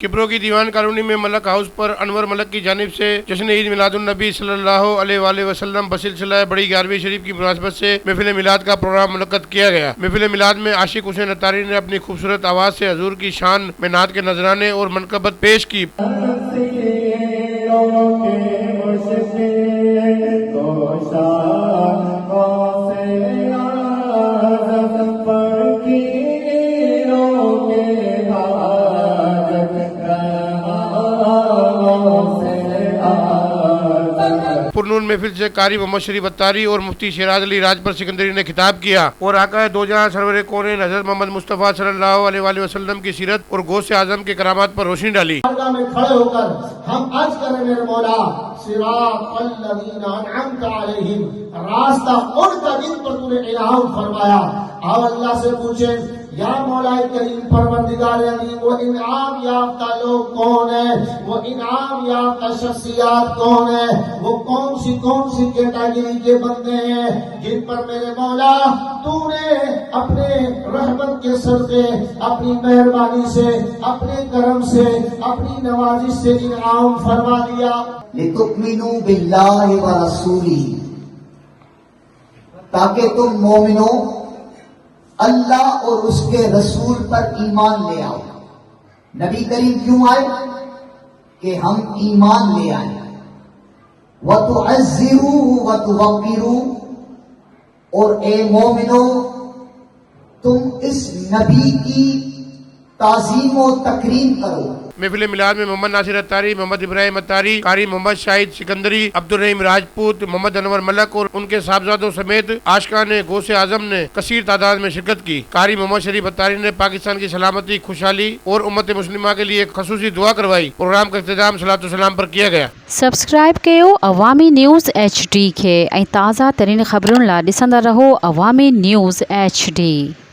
किब्रो की दीवान कॉलोनी में मलक हाउस पर अनवर मलक की जानिब से जश्न ईद मिलादुन्नबी सल्लल्लाहु अलैहि वसल्लम बसिलसिला बड़ी 11वीं शरीफ की मुनासबत से महफिल मिलाद का प्रोग्राम मुनक्कद किया गया। महफिल मिलाद में आशिक हुसैन अत्तारी ने अपनी खूबसूरत आवाज़ से हजूर की शान में नात के नजराने और मनकबत पेश की। पुरनून महफिल से कारी मोहम्मद शरीफ अत्तारी और मुफ्ती शेराज अली राजपर सिकंदरी ने खिताब किया और आका दो जहां सरवर कौनैन हज़रत मोहम्मद मुस्तफ़ा सल्लल्लाहु अलैहि वसल्लम की सीरत और गौसे आजम के करामात पर रोशनी डाली। में खड़े होकर हम अर्ज करें मेरे मौला सिरातल लज़ीना अनअमता अलैहिम, रास्ता उनका जिन पर तूने इनाम फरमाया। आओ अल्लाह से पूछे या मौला करीम परवरदिगार अज़ीम वो इनाम याफ्ता लोग कौन है, वो इनाम याफ्ता शख्सियात कौन है, वो कौन सी कैटेगरी के बंदे हैं जिन पर मेरे मौला तूने अपने रहमत के सदक़े अपनी मेहरबानी से अपने करम से अपनी नवाजिश से इनाम फरमा दिया। लितुमिनु बिल्लाहि व रसूली, ताकि तुम मोमिनो अल्लाह और उसके रसूल पर ईमान ले आओ। नबी करीम क्यों आए? कि हम ईमान ले आए। व तुअज़्ज़िरू व तुवक़्क़िरू, और ए मोमिनो तुम इस नबी की ताज़ीम व तकरीम करो। महफिल मिलाद में मोहम्मद नासिर अत्तारी, मोहम्मद इब्राहिम अत्तारी, कारी मोहम्मद शाहिद सिकंदरी, अब्दुल रहीम राजपूत, मोहम्मद अनवर मलक और उनके साहबजादों समेत आशिकान गौसे आजम ने कसीर तादाद में शिरकत की। कारी मोहम्मद शरीफ अत्तारी ने पाकिस्तान की सलामती, खुशहाली और उम्मत मुस्लिमा के लिए खसूसी दुआ करवाई। प्रोग्राम का इख्तिताम सलातो सलाम पर किया गया। सब्सक्राइब कयो अवामी न्यूज़ HD खे ऐं ताज़ा तरीन ख़बरुनि लाइ ॾिसंदा रहो अवामी न्यूज़ HD।